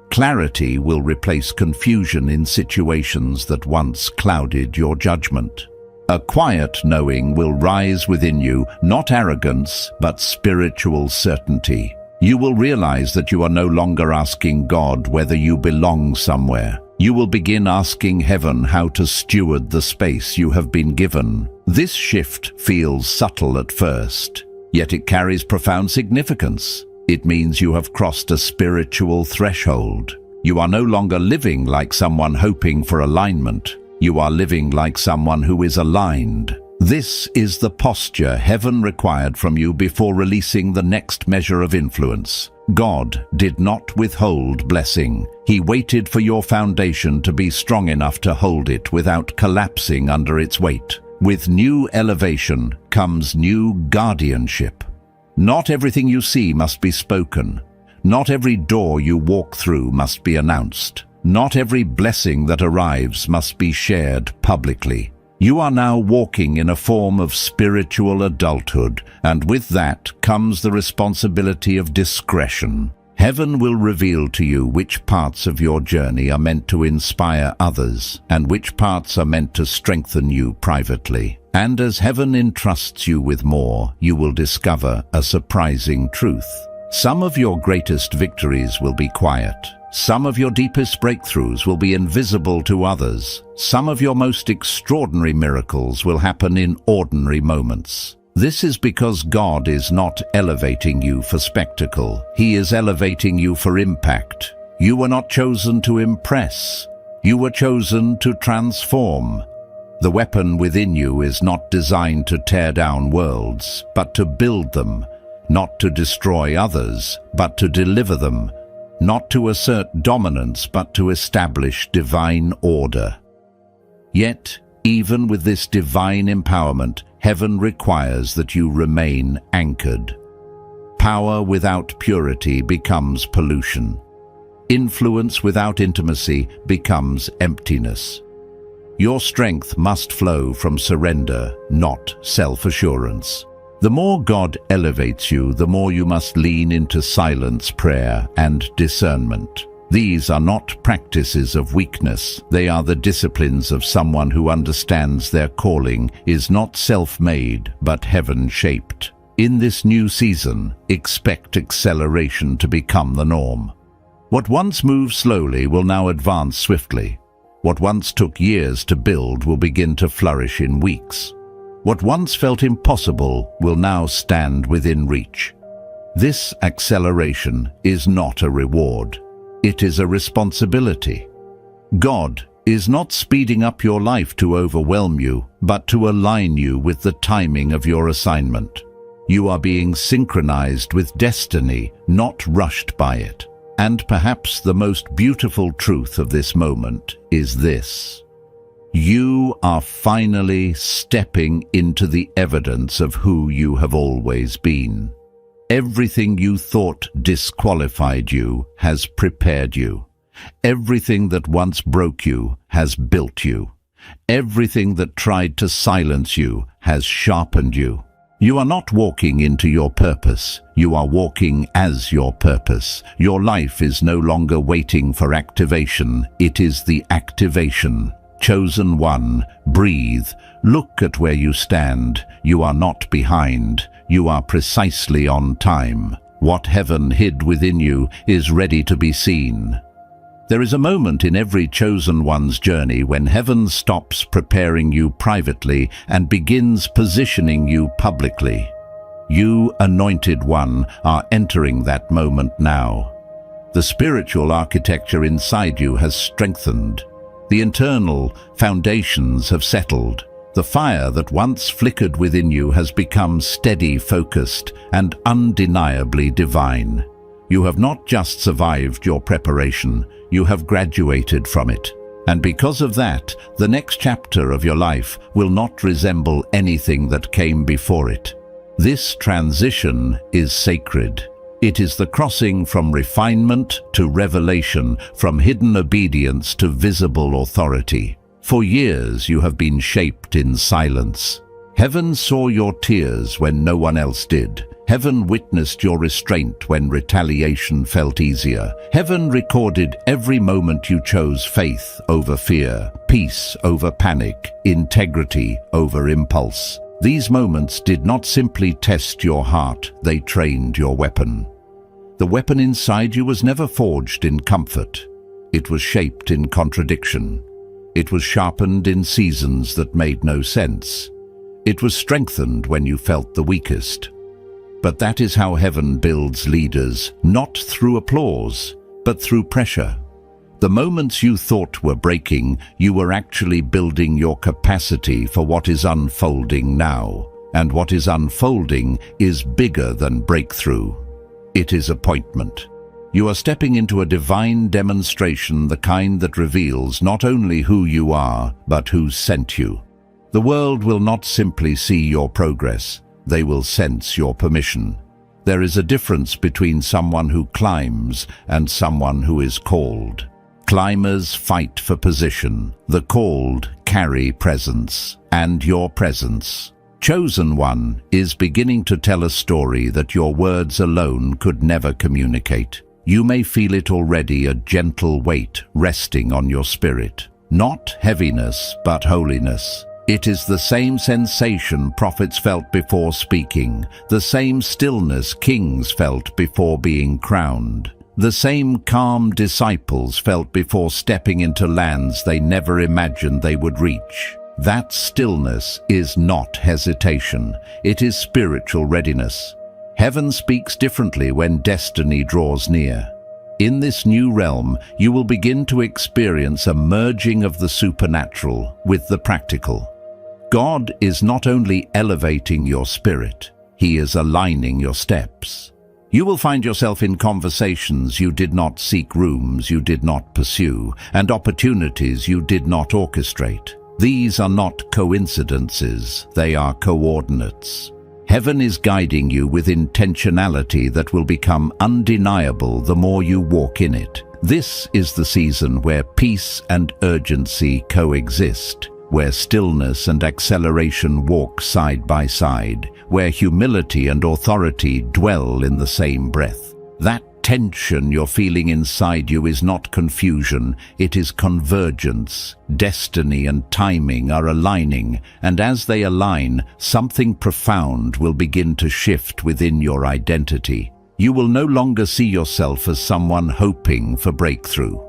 Clarity will replace confusion in situations that once clouded your judgment. A quiet knowing will rise within you, not arrogance, but spiritual certainty. You will realize that you are no longer asking God whether you belong somewhere. You will begin asking heaven how to steward the space you have been given. This shift feels subtle at first, yet it carries profound significance. It means you have crossed a spiritual threshold. You are no longer living like someone hoping for alignment. You are living like someone who is aligned. This is the posture heaven required from you before releasing the next measure of influence. God did not withhold blessing. He waited for your foundation to be strong enough to hold it without collapsing under its weight. With new elevation comes new guardianship. Not everything you see must be spoken. Not every door you walk through must be announced. Not every blessing that arrives must be shared publicly. You are now walking in a form of spiritual adulthood, and with that comes the responsibility of discretion. Heaven will reveal to you which parts of your journey are meant to inspire others, and which parts are meant to strengthen you privately. And as heaven entrusts you with more, you will discover a surprising truth. Some of your greatest victories will be quiet. Some of your deepest breakthroughs will be invisible to others. Some of your most extraordinary miracles will happen in ordinary moments. This is because God is not elevating you for spectacle. He is elevating you for impact. You were not chosen to impress. You were chosen to transform. The weapon within you is not designed to tear down worlds, but to build them. Not to destroy others, but to deliver them. Not to assert dominance, but to establish divine order. Yet, even with this divine empowerment, heaven requires that you remain anchored. Power without purity becomes pollution. Influence without intimacy becomes emptiness. Your strength must flow from surrender, not self-assurance. The more God elevates you, the more you must lean into silence, prayer, and discernment. These are not practices of weakness. They are the disciplines of someone who understands their calling is not self-made, but heaven-shaped. In this new season, expect acceleration to become the norm. What once moved slowly will now advance swiftly. What once took years to build will begin to flourish in weeks. What once felt impossible will now stand within reach. This acceleration is not a reward. It is a responsibility. God is not speeding up your life to overwhelm you, but to align you with the timing of your assignment. You are being synchronized with destiny, not rushed by it. And perhaps the most beautiful truth of this moment is this. You are finally stepping into the evidence of who you have always been. Everything you thought disqualified you has prepared you. Everything that once broke you has built you. Everything that tried to silence you has sharpened you. You are not walking into your purpose. You are walking as your purpose. Your life is no longer waiting for activation. It is the activation. Chosen one, breathe. Look at where you stand. You are not behind. You are precisely on time. What heaven hid within you is ready to be seen. There is a moment in every chosen one's journey when heaven stops preparing you privately and begins positioning you publicly. You, anointed one, are entering that moment now. The spiritual architecture inside you has strengthened. The internal foundations have settled. The fire that once flickered within you has become steady, focused, and undeniably divine. You have not just survived your preparation, you have graduated from it. And because of that, the next chapter of your life will not resemble anything that came before it. This transition is sacred. It is the crossing from refinement to revelation, from hidden obedience to visible authority. For years you have been shaped in silence. Heaven saw your tears when no one else did. Heaven witnessed your restraint when retaliation felt easier. Heaven recorded every moment you chose faith over fear, peace over panic, integrity over impulse. These moments did not simply test your heart, they trained your weapon. The weapon inside you was never forged in comfort. It was shaped in contradiction. It was sharpened in seasons that made no sense. It was strengthened when you felt the weakest. But that is how heaven builds leaders, not through applause, but through pressure. The moments you thought were breaking, you were actually building your capacity for what is unfolding now. And what is unfolding is bigger than breakthrough. It is appointment. You are stepping into a divine demonstration, the kind that reveals not only who you are, but who sent you. The world will not simply see your progress, they will sense your permission. There is a difference between someone who climbs and someone who is called. Climbers fight for position, the called carry presence, and your presence. Chosen one is beginning to tell a story that your words alone could never communicate. You may feel it already, a gentle weight resting on your spirit. Not heaviness, but holiness. It is the same sensation prophets felt before speaking, the same stillness kings felt before being crowned, the same calm disciples felt before stepping into lands they never imagined they would reach. That stillness is not hesitation, it is spiritual readiness. Heaven speaks differently when destiny draws near. In this new realm, you will begin to experience a merging of the supernatural with the practical. God is not only elevating your spirit, He is aligning your steps. You will find yourself in conversations you did not seek, rooms you did not pursue, and opportunities you did not orchestrate. These are not coincidences, they are coordinates. Heaven is guiding you with intentionality that will become undeniable the more you walk in it. This is the season where peace and urgency coexist, where stillness and acceleration walk side by side, where humility and authority dwell in the same breath. That tension you're feeling inside you is not confusion, it is convergence. Destiny and timing are aligning, and as they align, something profound will begin to shift within your identity. You will no longer see yourself as someone hoping for breakthrough.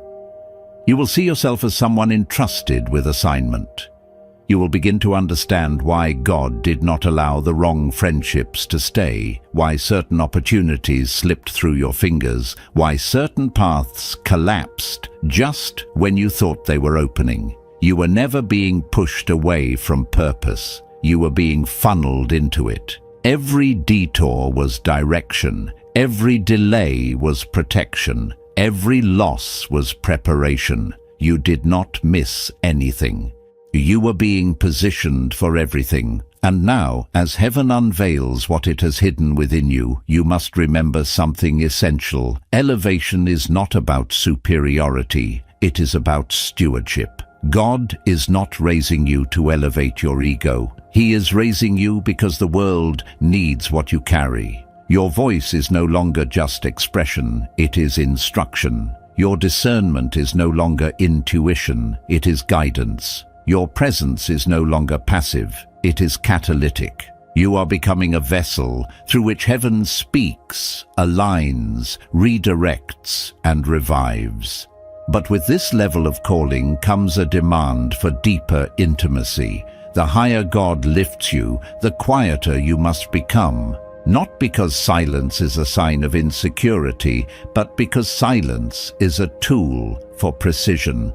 You will see yourself as someone entrusted with assignment. You will begin to understand why God did not allow the wrong friendships to stay, why certain opportunities slipped through your fingers, why certain paths collapsed just when you thought they were opening. You were never being pushed away from purpose. You were being funneled into it. Every detour was direction. Every delay was protection. Every loss was preparation. You did not miss anything. You were being positioned for everything. And now, as heaven unveils what it has hidden within you, you must remember something essential. Elevation is not about superiority. It is about stewardship. God is not raising you to elevate your ego. He is raising you because the world needs what you carry. Your voice is no longer just expression, it is instruction. Your discernment is no longer intuition, it is guidance. Your presence is no longer passive, it is catalytic. You are becoming a vessel through which heaven speaks, aligns, redirects, and revives. But with this level of calling comes a demand for deeper intimacy. The higher God lifts you, the quieter you must become. Not because silence is a sign of insecurity, but because silence is a tool for precision.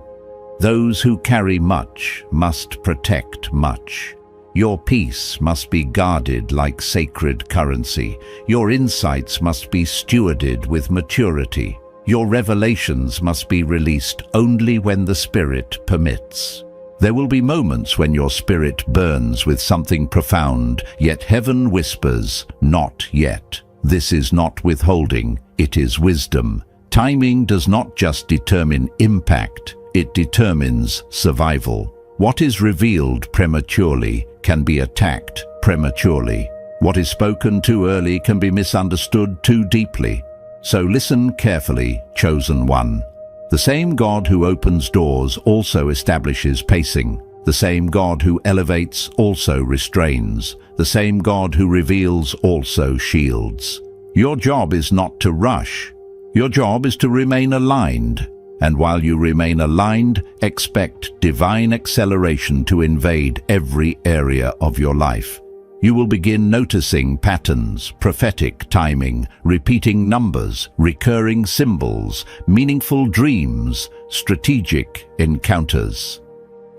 Those who carry much must protect much. Your peace must be guarded like sacred currency. Your insights must be stewarded with maturity. Your revelations must be released only when the Spirit permits. There will be moments when your spirit burns with something profound, yet heaven whispers, "Not yet." This is not withholding, it is wisdom. Timing does not just determine impact, it determines survival. What is revealed prematurely can be attacked prematurely. What is spoken too early can be misunderstood too deeply. So listen carefully, chosen one. The same God who opens doors also establishes pacing. The same God who elevates also restrains. The same God who reveals also shields. Your job is not to rush. Your job is to remain aligned. And while you remain aligned, expect divine acceleration to invade every area of your life. You will begin noticing patterns, prophetic timing, repeating numbers, recurring symbols, meaningful dreams, strategic encounters.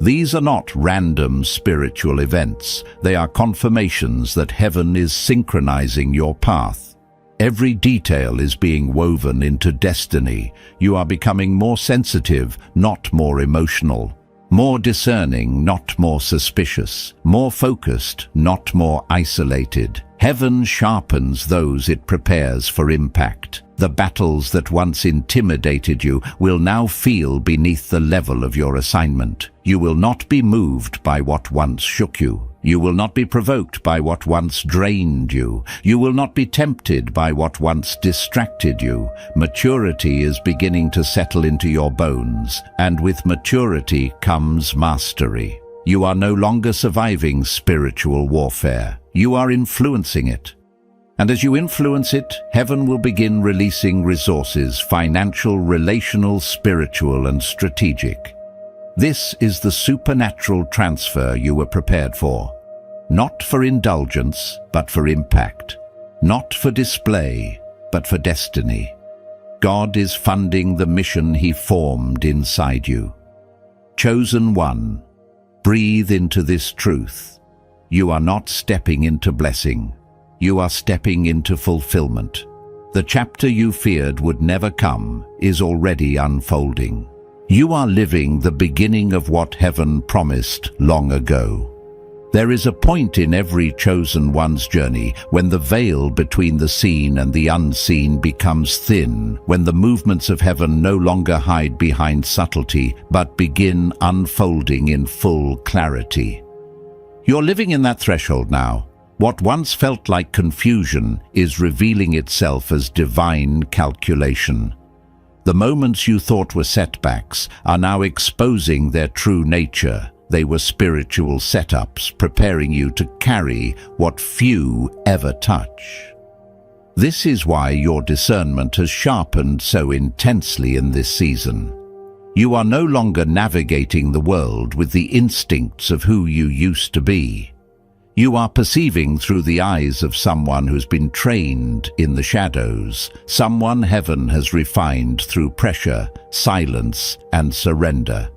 These are not random spiritual events. They are confirmations that heaven is synchronizing your path. Every detail is being woven into destiny. You are becoming more sensitive, not more emotional. More discerning, not more suspicious. More focused, not more isolated. Heaven sharpens those it prepares for impact. The battles that once intimidated you will now feel beneath the level of your assignment. You will not be moved by what once shook you. You will not be provoked by what once drained you. You will not be tempted by what once distracted you. Maturity is beginning to settle into your bones, and with maturity comes mastery. You are no longer surviving spiritual warfare. You are influencing it. And as you influence it, heaven will begin releasing resources, financial, relational, spiritual, and strategic. This is the supernatural transfer you were prepared for. Not for indulgence, but for impact. Not for display, but for destiny. God is funding the mission He formed inside you. Chosen one, breathe into this truth. You are not stepping into blessing. You are stepping into fulfillment. The chapter you feared would never come is already unfolding. You are living the beginning of what heaven promised long ago. There is a point in every chosen one's journey when the veil between the seen and the unseen becomes thin, when the movements of heaven no longer hide behind subtlety but begin unfolding in full clarity. You're living in that threshold now. What once felt like confusion is revealing itself as divine calculation. The moments you thought were setbacks are now exposing their true nature. They were spiritual setups preparing you to carry what few ever touch. This is why your discernment has sharpened so intensely in this season. You are no longer navigating the world with the instincts of who you used to be. You are perceiving through the eyes of someone who's been trained in the shadows, someone heaven has refined through pressure, silence, and surrender.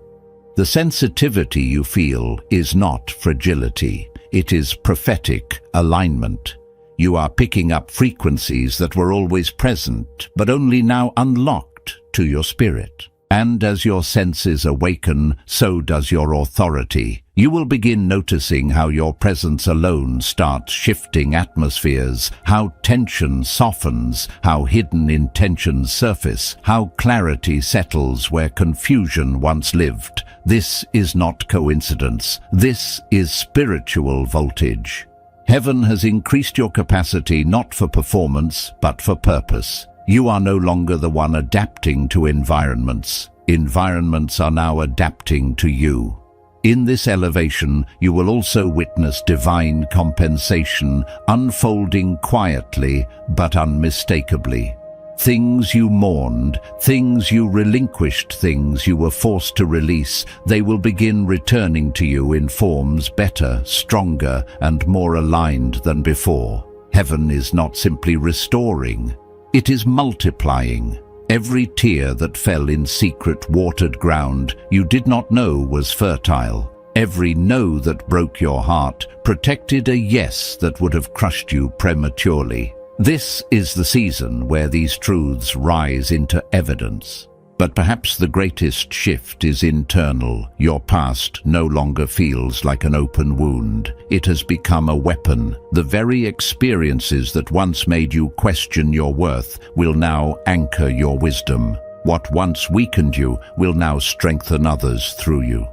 The sensitivity you feel is not fragility, it is prophetic alignment. You are picking up frequencies that were always present, but only now unlocked to your spirit. And as your senses awaken, so does your authority. You will begin noticing how your presence alone starts shifting atmospheres, how tension softens, how hidden intentions surface, how clarity settles where confusion once lived. This is not coincidence. This is spiritual voltage. Heaven has increased your capacity not for performance, but for purpose. You are no longer the one adapting to environments. Environments are now adapting to you. In this elevation, you will also witness divine compensation unfolding quietly but unmistakably. Things you mourned, things you relinquished, things you were forced to release, they will begin returning to you in forms better, stronger, and more aligned than before. Heaven is not simply restoring, it is multiplying. Every tear that fell in secret watered ground you did not know was fertile. Every no that broke your heart protected a yes that would have crushed you prematurely. This is the season where these truths rise into evidence. But perhaps the greatest shift is internal. Your past no longer feels like an open wound. It has become a weapon. The very experiences that once made you question your worth will now anchor your wisdom. What once weakened you will now strengthen others through you.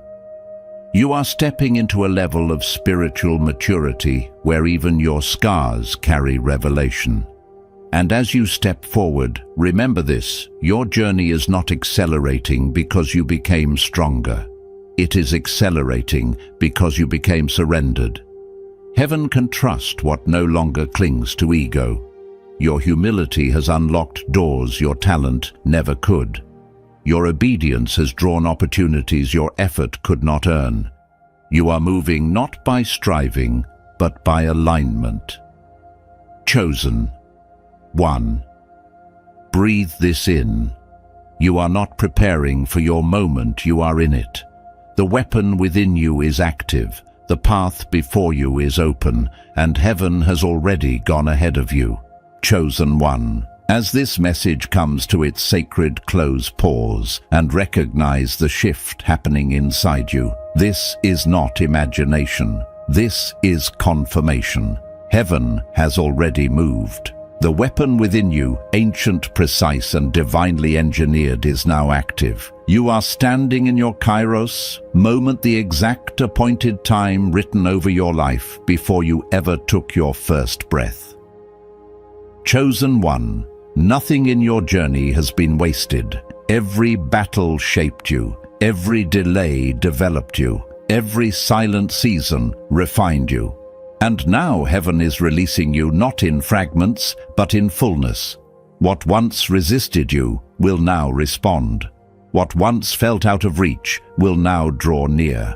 You are stepping into a level of spiritual maturity where even your scars carry revelation. And as you step forward, remember this: your journey is not accelerating because you became stronger. It is accelerating because you became surrendered. Heaven can trust what no longer clings to ego. Your humility has unlocked doors your talent never could. Your obedience has drawn opportunities your effort could not earn. You are moving not by striving, but by alignment. Chosen. 1. Breathe this in. You are not preparing for your moment, you are in it. The weapon within you is active, the path before you is open, and heaven has already gone ahead of you. Chosen one. As this message comes to its sacred close, pause and recognize the shift happening inside you. This is not imagination. This is confirmation. Heaven has already moved. The weapon within you, ancient, precise, and divinely engineered, is now active. You are standing in your kairos moment, the exact appointed time written over your life before you ever took your first breath. Chosen one. Nothing in your journey has been wasted. Every battle shaped you. Every delay developed you. Every silent season refined you. And now heaven is releasing you not in fragments, but in fullness. What once resisted you will now respond. What once felt out of reach will now draw near.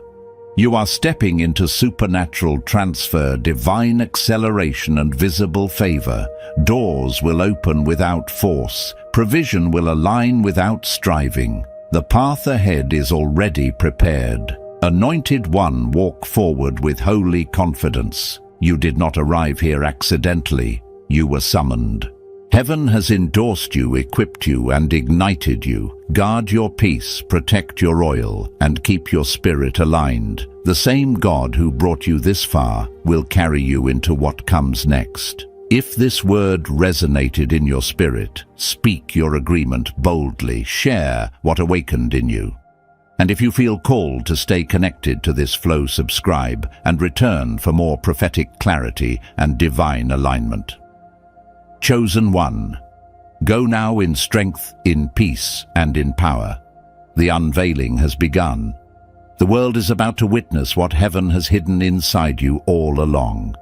You are stepping into supernatural transfer, divine acceleration, and visible favor. Doors will open without force. Provision will align without striving. The path ahead is already prepared. Anointed one, walk forward with holy confidence. You did not arrive here accidentally. You were summoned. Heaven has endorsed you, equipped you, and ignited you. Guard your peace, protect your oil, and keep your spirit aligned. The same God who brought you this far will carry you into what comes next. If this word resonated in your spirit, speak your agreement boldly. Share what awakened in you. And if you feel called to stay connected to this flow, subscribe and return for more prophetic clarity and divine alignment. Chosen one. Go now in strength, in peace, and in power. The unveiling has begun. The world is about to witness what heaven has hidden inside you all along.